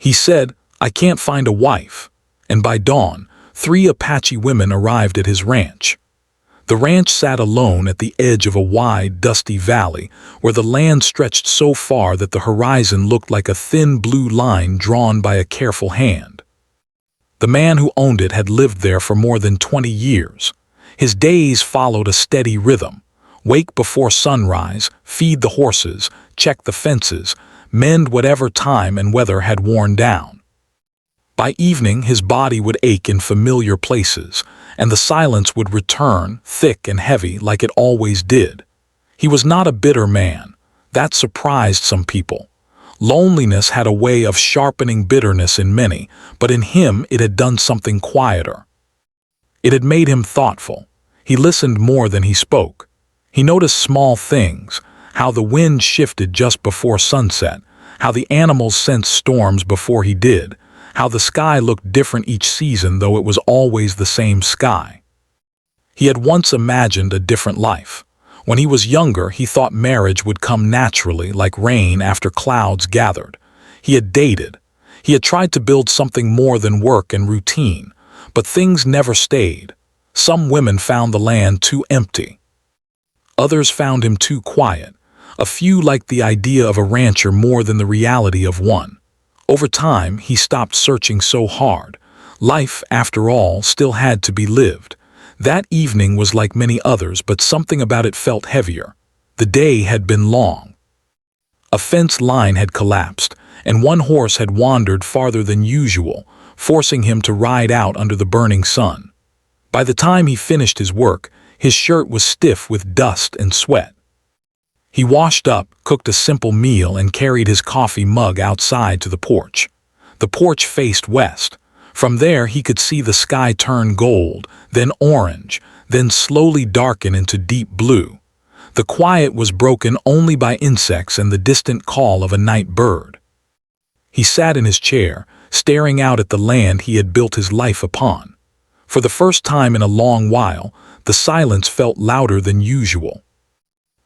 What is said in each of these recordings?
He said, "I can't find a wife." And by dawn, 3 Apache women arrived at his ranch. The ranch sat alone at the edge of a wide, dusty valley where the land stretched so far that the horizon looked like a thin blue line drawn by a careful hand. The man who owned it had lived there for more than 20 years. His days followed a steady rhythm. Wake before sunrise, feed the horses, check the fences, mend whatever time and weather had worn down. By evening, his body would ache in familiar places, and the silence would return, thick and heavy like it always did. He was not a bitter man. That surprised some people. Loneliness had a way of sharpening bitterness in many, but in him it had done something quieter. It had made him thoughtful. He listened more than he spoke. He noticed small things, how the wind shifted just before sunset, how the animals sensed storms before he did, how the sky looked different each season though it was always the same sky. He had once imagined a different life. When he was younger, he thought marriage would come naturally like rain after clouds gathered. He had dated. He had tried to build something more than work and routine, but things never stayed. Some women found the land too empty. Others found him too quiet. A few liked the idea of a rancher more than the reality of one. Over time, he stopped searching so hard. Life, after all, still had to be lived. That evening was like many others, but something about it felt heavier. The day had been long. A fence line had collapsed, and one horse had wandered farther than usual, forcing him to ride out under the burning sun. By the time he finished his work, his shirt was stiff with dust and sweat. He washed up, cooked a simple meal, and carried his coffee mug outside to the porch. The porch faced west. From there he could see the sky turn gold, then orange, then slowly darken into deep blue. The quiet was broken only by insects and the distant call of a night bird. He sat in his chair, staring out at the land he had built his life upon. For the first time in a long while, the silence felt louder than usual.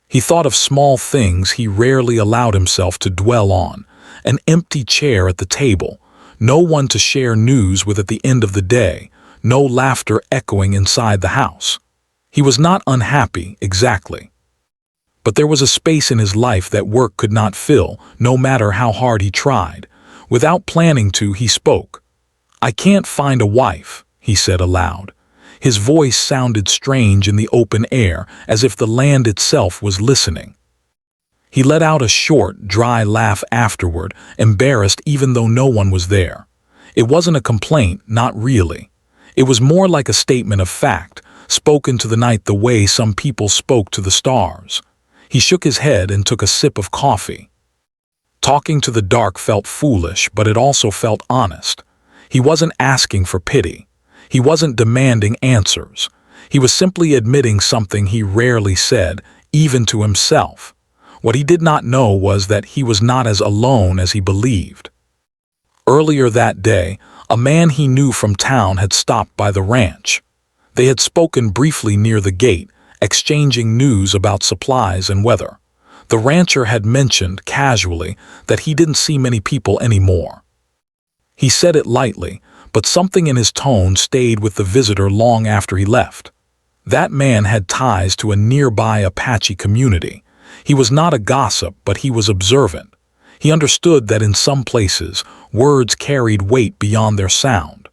He thought of small things he rarely allowed himself to dwell on: an empty chair at the table, no one to share news with at the end of the day, no laughter echoing inside the house. He was not unhappy, exactly. But there was a space in his life that work could not fill, no matter how hard he tried. Without planning to, he spoke. "I can't find a wife," he said aloud. His voice sounded strange in the open air, as if the land itself was listening. He let out a short, dry laugh afterward, embarrassed even though no one was there. It wasn't a complaint, not really. It was more like a statement of fact, spoken to the night the way some people spoke to the stars. He shook his head and took a sip of coffee. Talking to the dark felt foolish, but it also felt honest. He wasn't asking for pity. He wasn't demanding answers. He was simply admitting something he rarely said, even to himself. What he did not know was that he was not as alone as he believed. Earlier that day, a man he knew from town had stopped by the ranch. They had spoken briefly near the gate, exchanging news about supplies and weather. The rancher had mentioned, casually, that he didn't see many people anymore. He said it lightly, but something in his tone stayed with the visitor long after he left. That man had ties to a nearby Apache community. He was not a gossip, but he was observant. He understood that in some places, words carried weight beyond their sound.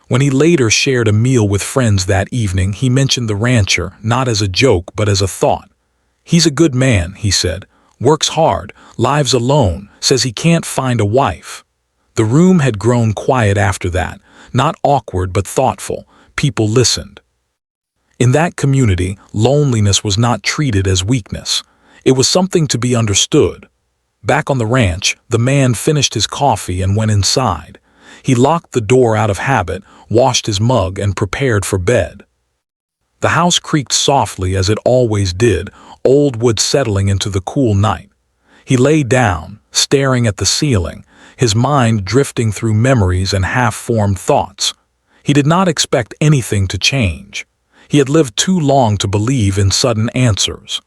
When he later shared a meal with friends that evening, he mentioned the rancher, not as a joke, but as a thought. "He's a good man," he said. "Works hard, lives alone, says he can't find a wife." The room had grown quiet after that, not awkward but thoughtful. People listened. In that community, loneliness was not treated as weakness. It was something to be understood. Back on the ranch, the man finished his coffee and went inside. He locked the door out of habit, washed his mug, and prepared for bed. The house creaked softly as it always did, old wood settling into the cool night. He lay down, staring at the ceiling, his mind drifting through memories and half-formed thoughts. He did not expect anything to change. He had lived too long to believe in sudden answers.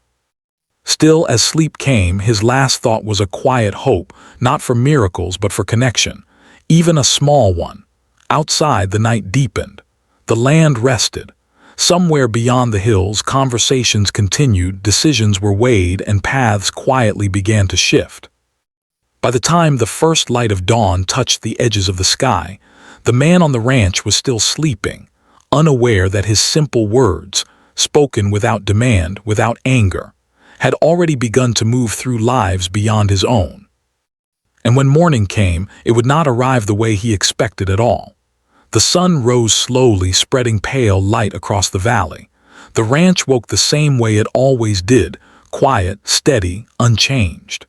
Still, as sleep came, his last thought was a quiet hope, not for miracles but for connection, even a small one. Outside, the night deepened. The land rested. Somewhere beyond the hills, conversations continued, decisions were weighed, and paths quietly began to shift. By the time the first light of dawn touched the edges of the sky, the man on the ranch was still sleeping, unaware that his simple words, spoken without demand, without anger, had already begun to move through lives beyond his own. And when morning came, it would not arrive the way he expected at all. The sun rose slowly, spreading pale light across the valley. The ranch woke the same way it always did, quiet, steady, unchanged.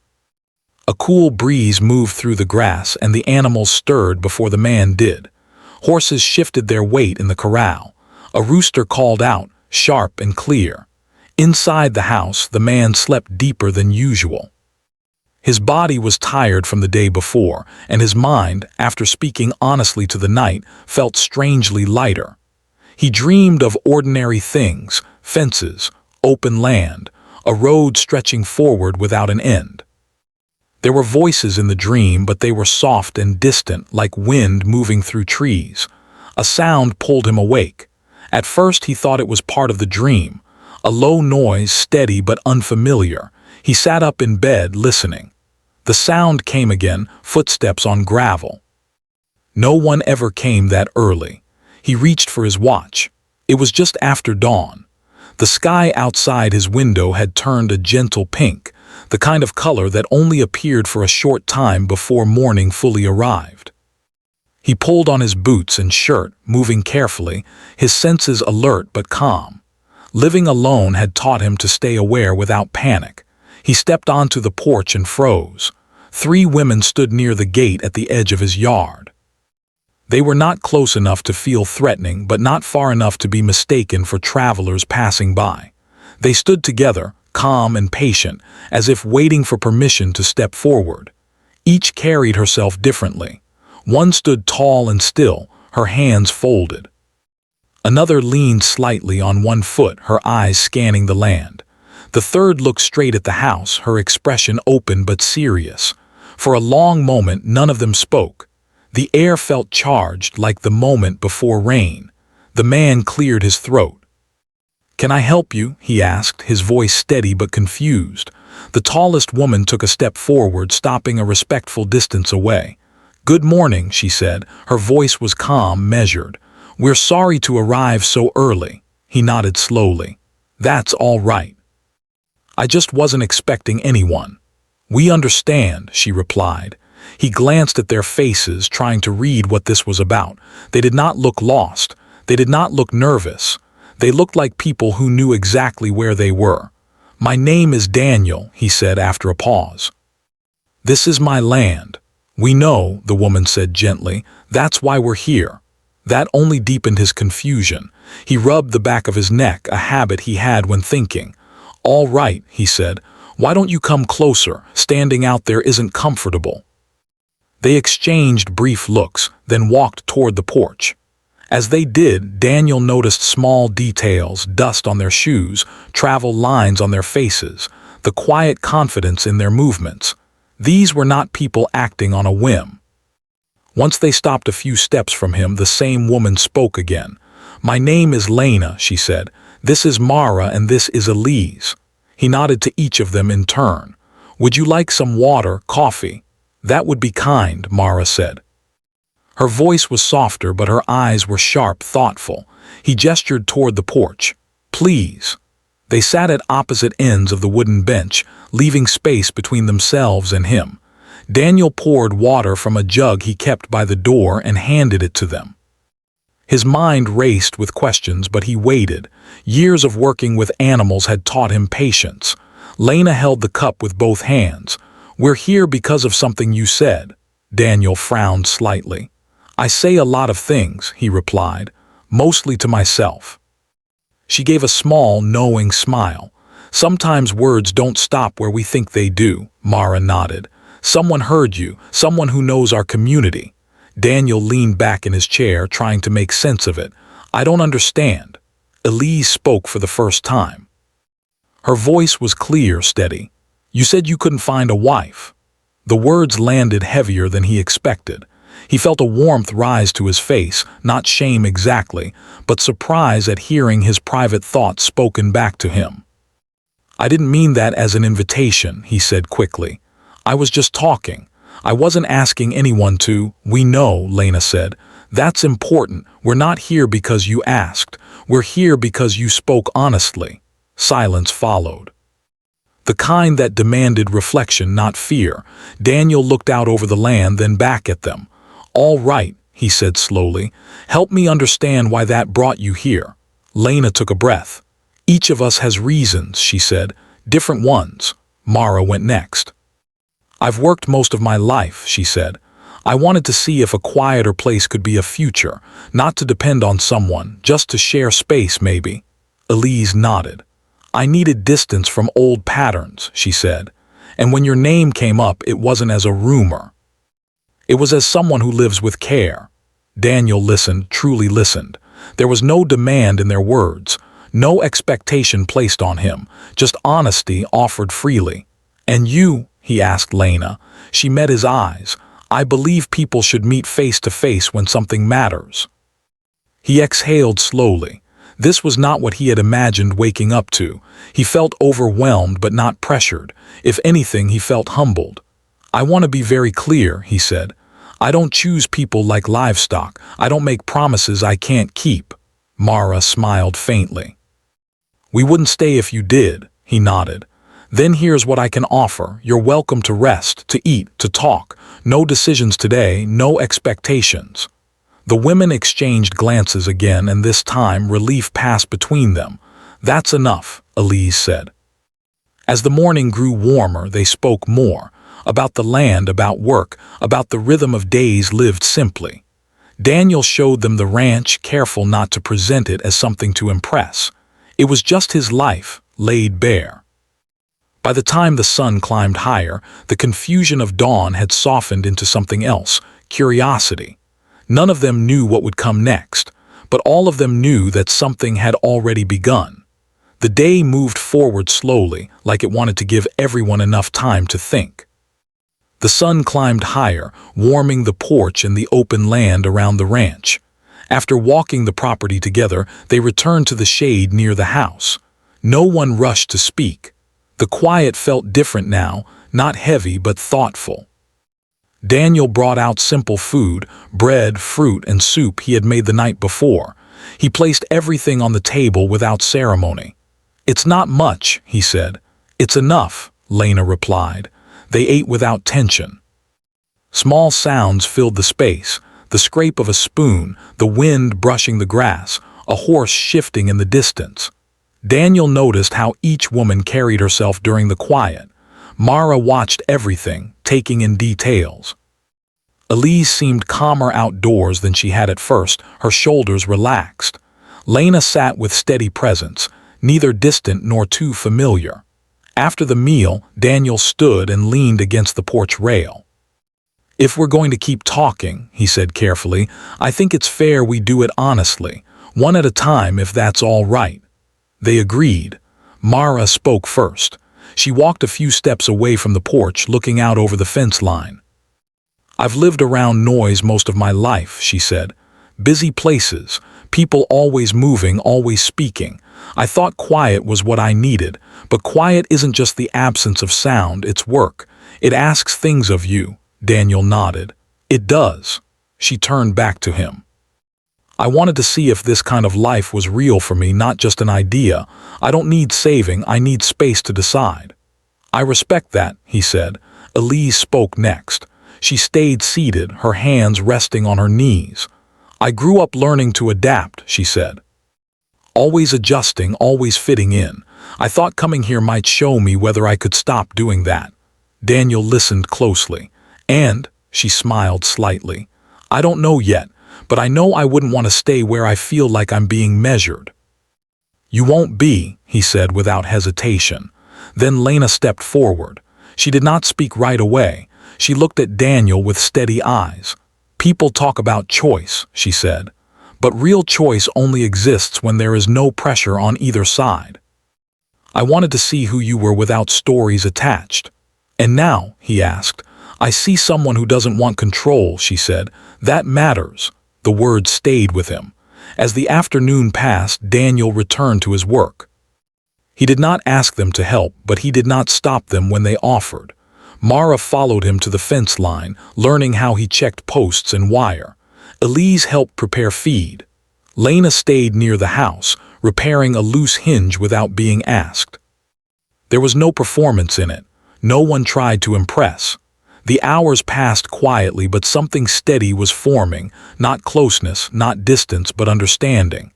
A cool breeze moved through the grass, and the animals stirred before the man did. Horses shifted their weight in the corral. A rooster called out, sharp and clear. Inside the house, the man slept deeper than usual. His body was tired from the day before, and his mind, after speaking honestly to the night, felt strangely lighter. He dreamed of ordinary things, fences, open land, a road stretching forward without an end. There were voices in the dream, but they were soft and distant, like wind moving through trees. A sound pulled him awake. At first he thought it was part of the dream, a low noise, steady but unfamiliar. He sat up in bed, listening. The sound came again, footsteps on gravel. No one ever came that early. He reached for his watch. It was just after dawn. The sky outside his window had turned a gentle pink, the kind of color that only appeared for a short time before morning fully arrived. He pulled on his boots and shirt, moving carefully, his senses alert but calm. Living alone had taught him to stay aware without panic. He stepped onto the porch and froze. 3 women stood near the gate at the edge of his yard. They were not close enough to feel threatening, but not far enough to be mistaken for travelers passing by. They stood together, calm and patient, as if waiting for permission to step forward. Each carried herself differently. One stood tall and still, her hands folded. Another leaned slightly on one foot, her eyes scanning the land. The third looked straight at the house, her expression open but serious. For a long moment, none of them spoke. The air felt charged, like the moment before rain. The man cleared his throat. "Can I help you?" he asked, his voice steady but confused. The tallest woman took a step forward, stopping a respectful distance away. "Good morning," she said. Her voice was calm, measured. "We're sorry to arrive so early." He nodded slowly. "That's all right. I just wasn't expecting anyone." "We understand," she replied. He glanced at their faces, trying to read what this was about. They did not look lost. They did not look nervous. They looked like people who knew exactly where they were. "My name is Daniel," he said after a pause. "This is my land." "We know," the woman said gently. "That's why we're here." That only deepened his confusion. He rubbed the back of his neck, a habit he had when thinking. "All right," he said. "Why don't you come closer? Standing out there isn't comfortable." They exchanged brief looks, then walked toward the porch. As they did, Daniel noticed small details, dust on their shoes, travel lines on their faces, the quiet confidence in their movements. These were not people acting on a whim. Once they stopped a few steps from him, the same woman spoke again. "My name is Lena," she said. "This is Mara and this is Elise." He nodded to each of them in turn. "Would you like some water, coffee?" "That would be kind," Mara said. Her voice was softer, but her eyes were sharp, thoughtful. He gestured toward the porch. "Please." They sat at opposite ends of the wooden bench, leaving space between themselves and him. Daniel poured water from a jug he kept by the door and handed it to them. His mind raced with questions, but he waited. Years of working with animals had taught him patience. Lena held the cup with both hands. "We're here because of something you said." Daniel frowned slightly. "I say a lot of things," he replied, "mostly to myself." She gave a small, knowing smile. "Sometimes words don't stop where we think they do," Mara nodded. "Someone heard you, someone who knows our community." Daniel leaned back in his chair, trying to make sense of it. "I don't understand." Elise spoke for the first time. Her voice was clear, steady. "You said you couldn't find a wife." The words landed heavier than he expected. He felt a warmth rise to his face, not shame exactly, but surprise at hearing his private thoughts spoken back to him. "I didn't mean that as an invitation," he said quickly. "I was just talking. I wasn't asking anyone to." "We know," Lena said. "That's important. We're not here because you asked. We're here because you spoke honestly." Silence followed. The kind that demanded reflection, not fear. Daniel looked out over the land, then back at them. "All right," he said slowly. "Help me understand why that brought you here." Lena took a breath. "Each of us has reasons," she said. "Different ones." Mara went next. "I've worked most of my life," she said. "I wanted to see if a quieter place could be a future, not to depend on someone, just to share space maybe." Elise nodded. "I needed distance from old patterns," she said. "And when your name came up, it wasn't as a rumor. It was as someone who lives with care." Daniel listened, truly listened. There was no demand in their words, no expectation placed on him, just honesty offered freely. "And you?" he asked Lena. She met his eyes. "I believe people should meet face to face when something matters." He exhaled slowly. This was not what he had imagined waking up to. He felt overwhelmed but not pressured. If anything, he felt humbled. "I want to be very clear," he said. "I don't choose people like livestock. I don't make promises I can't keep." Mara smiled faintly. "We wouldn't stay if you did," he nodded. "Then here's what I can offer. You're welcome to rest, to eat, to talk. No decisions today, no expectations." The women exchanged glances again, and this time relief passed between them. "That's enough," Elise said. As the morning grew warmer, they spoke more. About the land, about work, about the rhythm of days lived simply. Daniel showed them the ranch, careful not to present it as something to impress. It was just his life, laid bare. By the time the sun climbed higher, the confusion of dawn had softened into something else, curiosity. None of them knew what would come next, but all of them knew that something had already begun. The day moved forward slowly, like it wanted to give everyone enough time to think. The sun climbed higher, warming the porch and the open land around the ranch. After walking the property together, they returned to the shade near the house. No one rushed to speak. The quiet felt different now, not heavy but thoughtful. Daniel brought out simple food, bread, fruit, and soup he had made the night before. He placed everything on the table without ceremony. "It's not much," he said. "It's enough," Lena replied. They ate without tension. Small sounds filled the space, the scrape of a spoon, the wind brushing the grass, a horse shifting in the distance. Daniel noticed how each woman carried herself during the quiet. Mara watched everything, taking in details. Elise seemed calmer outdoors than she had at first, her shoulders relaxed. Lena sat with steady presence, neither distant nor too familiar. After the meal, Daniel stood and leaned against the porch rail. "If we're going to keep talking," he said carefully, "I think it's fair we do it honestly, one at a time if that's all right." They agreed. Mara spoke first. She walked a few steps away from the porch, looking out over the fence line. "I've lived around noise most of my life," she said. "Busy places, people always moving, always speaking. I thought quiet was what I needed, but quiet isn't just the absence of sound, it's work. It asks things of you." Daniel nodded. "It does." She turned back to him. "I wanted to see if this kind of life was real for me, not just an idea. I don't need saving, I need space to decide." "I respect that," he said. Elise spoke next. She stayed seated, her hands resting on her knees. "I grew up learning to adapt," she said. "Always adjusting, always fitting in. I thought coming here might show me whether I could stop doing that." Daniel listened closely. "And," she smiled slightly, "I don't know yet, but I know I wouldn't want to stay where I feel like I'm being measured." "You won't be," he said without hesitation. Then Lena stepped forward. She did not speak right away. She looked at Daniel with steady eyes. "People talk about choice," she said, "but real choice only exists when there is no pressure on either side." I wanted to see who you were without stories attached. And now, he asked, I see someone who doesn't want control, she said. That matters. The words stayed with him. As the afternoon passed, Daniel returned to his work. He did not ask them to help, but he did not stop them when they offered. Mara followed him to the fence line, learning how he checked posts and wire. Elise helped prepare feed. Lena stayed near the house, repairing a loose hinge without being asked. There was no performance in it. No one tried to impress. The hours passed quietly, but something steady was forming, not closeness, not distance, but understanding.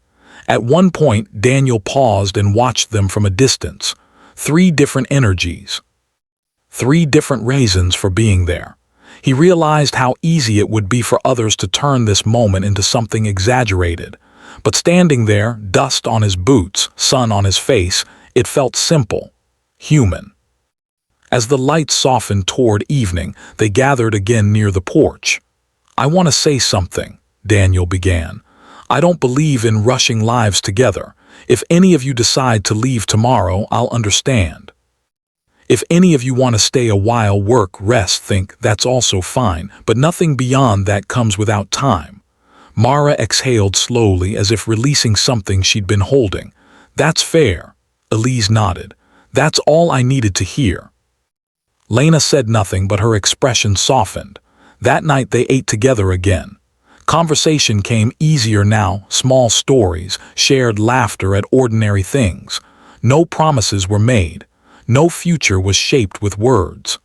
At one point, Daniel paused and watched them from a distance. 3 different energies. 3 different reasons for being there. He realized how easy it would be for others to turn this moment into something exaggerated. But standing there, dust on his boots, sun on his face, it felt simple, human. As the light softened toward evening, they gathered again near the porch. I want to say something, Daniel began. I don't believe in rushing lives together. If any of you decide to leave tomorrow, I'll understand. If any of you want to stay a while, work, rest, think, that's also fine, but nothing beyond that comes without time. Mara exhaled slowly as if releasing something she'd been holding. That's fair. Elise nodded. That's all I needed to hear. Lena said nothing, but her expression softened. That night they ate together again. Conversation came easier now, small stories, shared laughter at ordinary things. No promises were made. No future was shaped with words.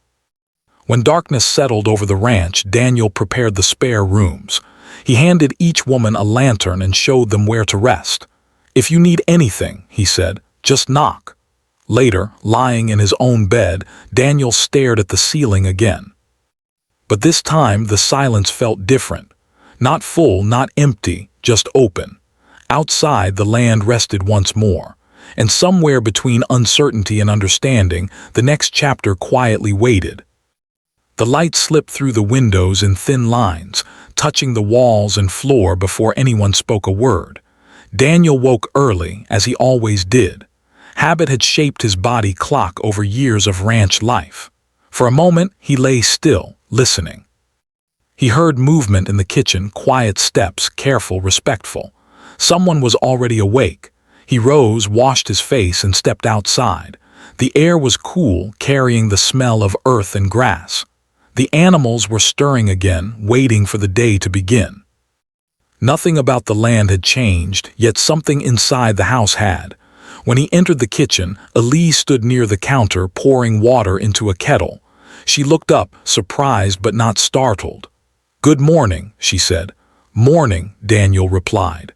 When darkness settled over the ranch, Daniel prepared the spare rooms. He handed each woman a lantern and showed them where to rest. If you need anything, he said, just knock. Later, lying in his own bed, Daniel stared at the ceiling again. But this time the silence felt different. Not full, not empty, just open. Outside, the land rested once more. And somewhere between uncertainty and understanding, the next chapter quietly waited. The light slipped through the windows in thin lines, touching the walls and floor before anyone spoke a word. Daniel woke early, as he always did. Habit had shaped his body clock over years of ranch life. For a moment, he lay still, listening. He heard movement in the kitchen, quiet steps, careful, respectful. Someone was already awake. He rose, washed his face, and stepped outside. The air was cool, carrying the smell of earth and grass. The animals were stirring again, waiting for the day to begin. Nothing about the land had changed, yet something inside the house had. When he entered the kitchen, Elise stood near the counter, pouring water into a kettle. She looked up, surprised but not startled. "Good morning," she said. "Morning," Daniel replied.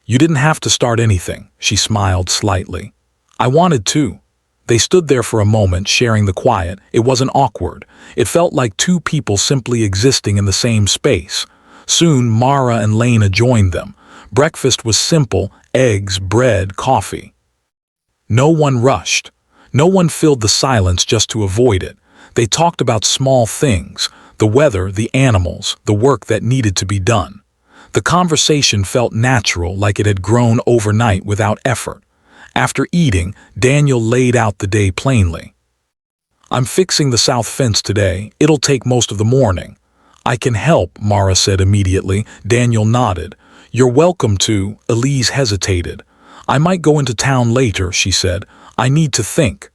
"You didn't have to start anything," she smiled slightly. "I wanted to." They stood there for a moment, sharing the quiet. It wasn't awkward. It felt like 2 people simply existing in the same space. Soon, Mara and Lena joined them. Breakfast was simple: eggs, bread, coffee. No one rushed. No one filled the silence just to avoid it. They talked about small things: the weather, the animals, the work that needed to be done. The conversation felt natural, like it had grown overnight without effort. After eating, Daniel laid out the day plainly. "I'm fixing the south fence today. It'll take most of the morning." "I can help," Mara said immediately. Daniel nodded. "You're welcome to." Elise hesitated. "I might go into town later," she said. "I need to think."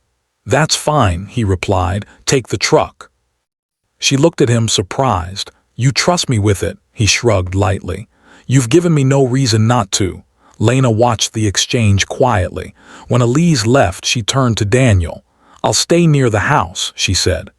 "That's fine," he replied. "Take the truck." She looked at him surprised. "You trust me with it?" He shrugged lightly. "You've given me no reason not to." Lena watched the exchange quietly. When Elise left, she turned to Daniel. "I'll stay near the house," she said.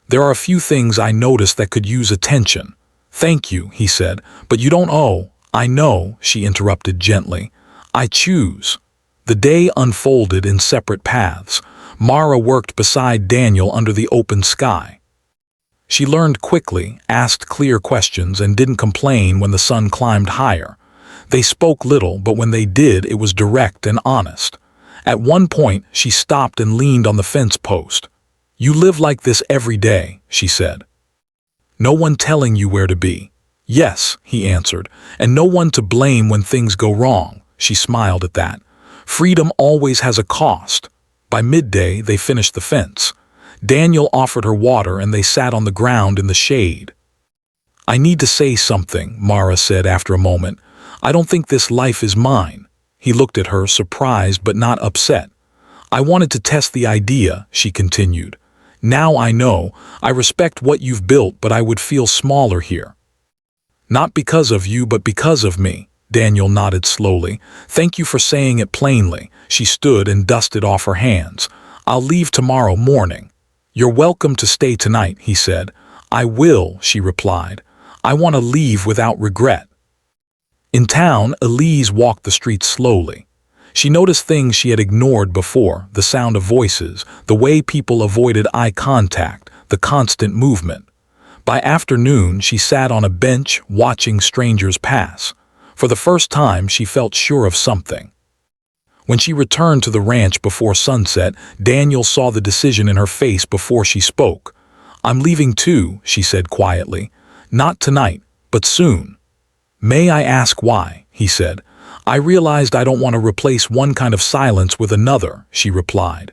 "There are a few things I noticed that could use attention." "Thank you," he said, "but you don't owe." "I know," she interrupted gently. "I choose." The day unfolded in separate paths. Mara worked beside Daniel under the open sky. She learned quickly, asked clear questions, and didn't complain when the sun climbed higher. They spoke little, but when they did, it was direct and honest. At one point, she stopped and leaned on the fence post. "You live like this every day," she said. "No one telling you where to be." "Yes," he answered, "and no one to blame when things go wrong." She smiled at that. Freedom always has a cost. By midday, they finished the fence. Daniel offered her water and they sat on the ground in the shade. "I need to say something," Mara said after a moment. "I don't think this life is mine." He looked at her, surprised but not upset. "I wanted to test the idea," she continued. "Now I know. I respect what you've built, but I would feel smaller here." "Not because of you, but because of me." Daniel nodded slowly. "Thank you for saying it plainly." She stood and dusted off her hands. "I'll leave tomorrow morning." "You're welcome to stay tonight," he said. "I will," she replied. "I want to leave without regret." In town, Elise walked the streets slowly. She noticed things she had ignored before: the sound of voices, the way people avoided eye contact, the constant movement. By afternoon, she sat on a bench watching strangers pass. For the first time, she felt sure of something. When she returned to the ranch before sunset, Daniel saw the decision in her face before she spoke. "I'm leaving too," she said quietly. "Not tonight, but soon." "May I ask why?" he said. "I realized I don't want to replace one kind of silence with another," she replied.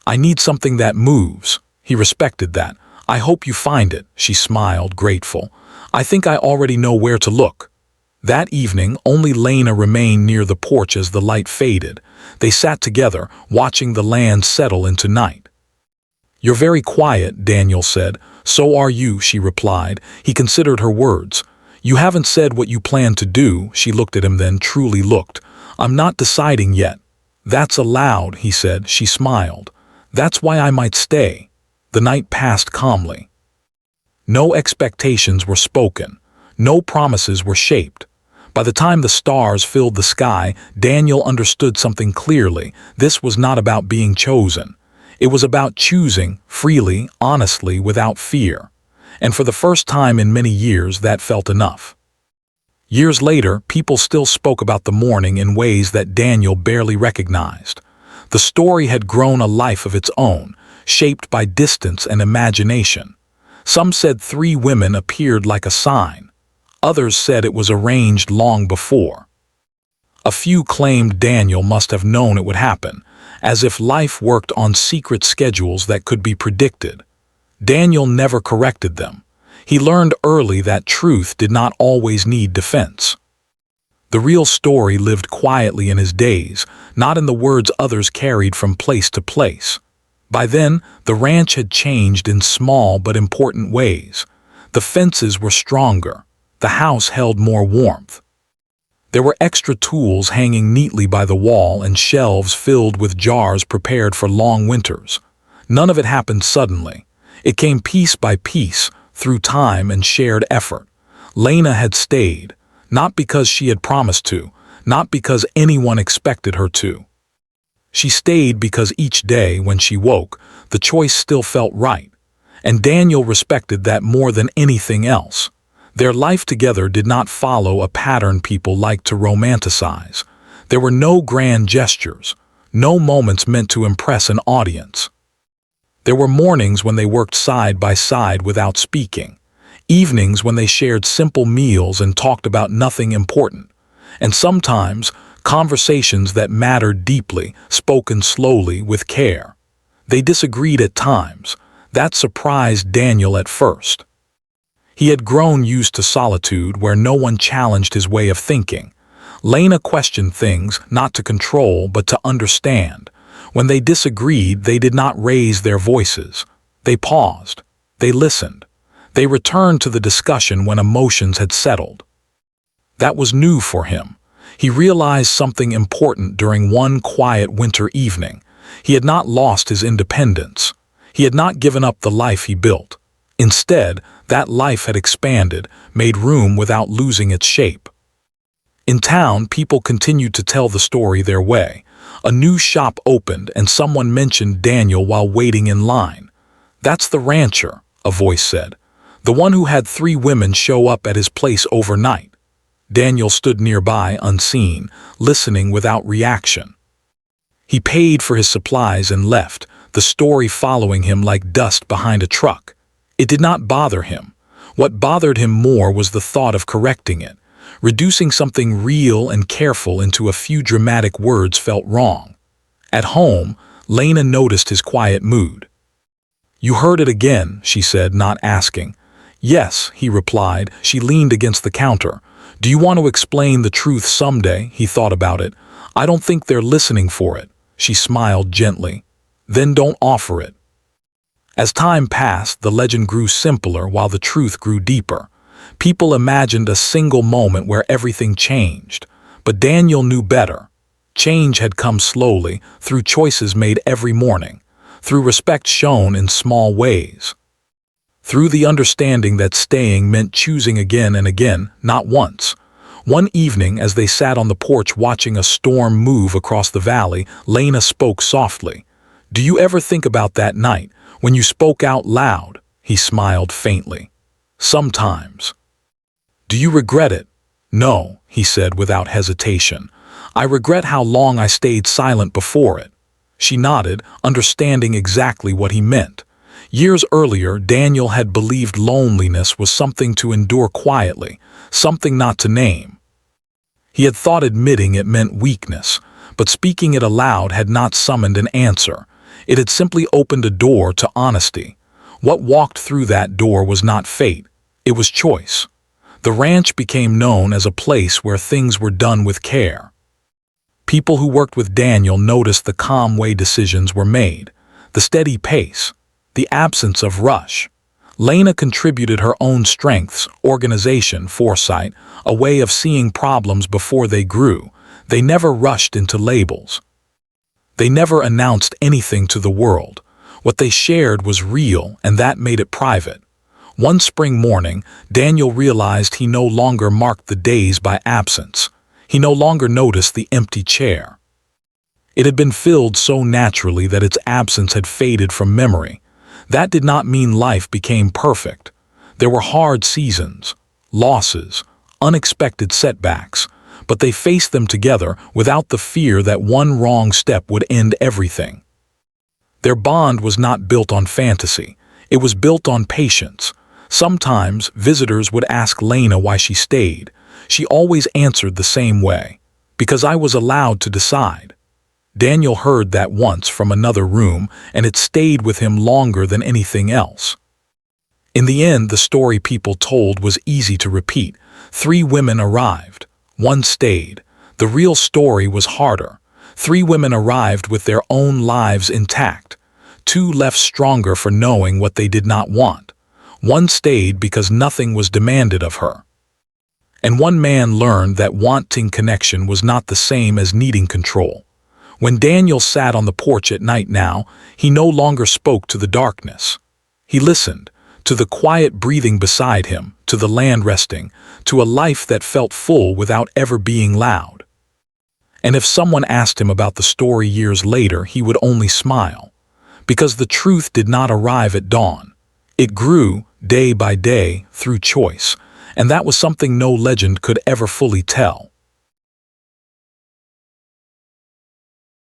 "I need something that moves." He respected that. "I hope you find it," she smiled, grateful. "I think I already know where to look." That evening, only Lena remained near the porch as the light faded. They sat together, watching the land settle into night. "You're very quiet," Daniel said. "So are you," she replied. He considered her words. "You haven't said what you plan to do." She looked at him, then truly looked. "I'm not deciding yet." "That's allowed," he said. She smiled. "That's why I might stay." The night passed calmly. No expectations were spoken. No promises were shaped. By the time the stars filled the sky, Daniel understood something clearly. This was not about being chosen. It was about choosing, freely, honestly, without fear. And for the first time in many years, that felt enough. Years later, people still spoke about the morning in ways that Daniel barely recognized. The story had grown a life of its own, shaped by distance and imagination. Some said 3 women appeared like a sign. Others said it was arranged long before. A few claimed Daniel must have known it would happen, as if life worked on secret schedules that could be predicted. Daniel never corrected them. He learned early that truth did not always need defense. The real story lived quietly in his days, not in the words others carried from place to place. By then, the ranch had changed in small but important ways. The fences were stronger. The house held more warmth. There were extra tools hanging neatly by the wall and shelves filled with jars prepared for long winters. None of it happened suddenly. It came piece by piece, through time and shared effort. Lena had stayed, not because she had promised to, not because anyone expected her to. She stayed because each day, when she woke, the choice still felt right. And Daniel respected that more than anything else. Their life together did not follow a pattern people like to romanticize. There were no grand gestures, no moments meant to impress an audience. There were mornings when they worked side by side without speaking, evenings when they shared simple meals and talked about nothing important, and sometimes conversations that mattered deeply, spoken slowly with care. They disagreed at times. That surprised Daniel at first. He had grown used to solitude where no one challenged his way of thinking. Lena questioned things not to control but to understand. When they disagreed, they did not raise their voices. They paused. They listened. They returned to the discussion when emotions had settled. That was new for him. He realized something important during one quiet winter evening. He had not lost his independence. He had not given up the life he built. Instead, that life had expanded, made room without losing its shape. In town, people continued to tell the story their way. A new shop opened and someone mentioned Daniel while waiting in line. "That's the rancher," a voice said. "The one who had 3 women show up at his place overnight." Daniel stood nearby, unseen, listening without reaction. He paid for his supplies and left, the story following him like dust behind a truck. It did not bother him. What bothered him more was the thought of correcting it. Reducing something real and careful into a few dramatic words felt wrong. At home, Lena noticed his quiet mood. "You heard it again," she said, not asking. "Yes," he replied. She leaned against the counter. "Do you want to explain the truth someday?" He thought about it. "I don't think they're listening for it." She smiled gently. "Then don't offer it." As time passed, the legend grew simpler while the truth grew deeper. People imagined a single moment where everything changed. But Daniel knew better. Change had come slowly, through choices made every morning, through respect shown in small ways, through the understanding that staying meant choosing again and again, not once. One evening, as they sat on the porch watching a storm move across the valley, Lena spoke softly. "Do you ever think about that night, when you spoke out loud?" He smiled faintly. "Sometimes." "Do you regret it?" "No," he said without hesitation. "I regret how long I stayed silent before it." She nodded, understanding exactly what he meant. Years earlier, Daniel had believed loneliness was something to endure quietly, something not to name. He had thought admitting it meant weakness, but speaking it aloud had not summoned an answer. It had simply opened a door to honesty. What walked through that door was not fate, it was choice. The ranch became known as a place where things were done with care. People who worked with Daniel noticed the calm way decisions were made, the steady pace, the absence of rush. Lena contributed her own strengths, organization, foresight, a way of seeing problems before they grew. They never rushed into labels. They never announced anything to the world. What they shared was real, and that made it private. One spring morning, Daniel realized he no longer marked the days by absence. He no longer noticed the empty chair. It had been filled so naturally that its absence had faded from memory. That did not mean life became perfect. There were hard seasons, losses, unexpected setbacks, but they faced them together without the fear that one wrong step would end everything. Their bond was not built on fantasy. It was built on patience. Sometimes visitors would ask Lena why she stayed. She always answered the same way, "Because I was allowed to decide." Daniel heard that once from another room, and it stayed with him longer than anything else. In the end, the story people told was easy to repeat. 3 women arrived. 1 stayed. The real story was harder. 3 women arrived with their own lives intact. 2 left stronger for knowing what they did not want. 1 stayed because nothing was demanded of her. And 1 man learned that wanting connection was not the same as needing control. When Daniel sat on the porch at night now, he no longer spoke to the darkness. He listened, to the quiet breathing beside him, to the land resting, to a life that felt full without ever being loud. And if someone asked him about the story years later, he would only smile. Because the truth did not arrive at dawn. It grew, day by day, through choice, and that was something no legend could ever fully tell.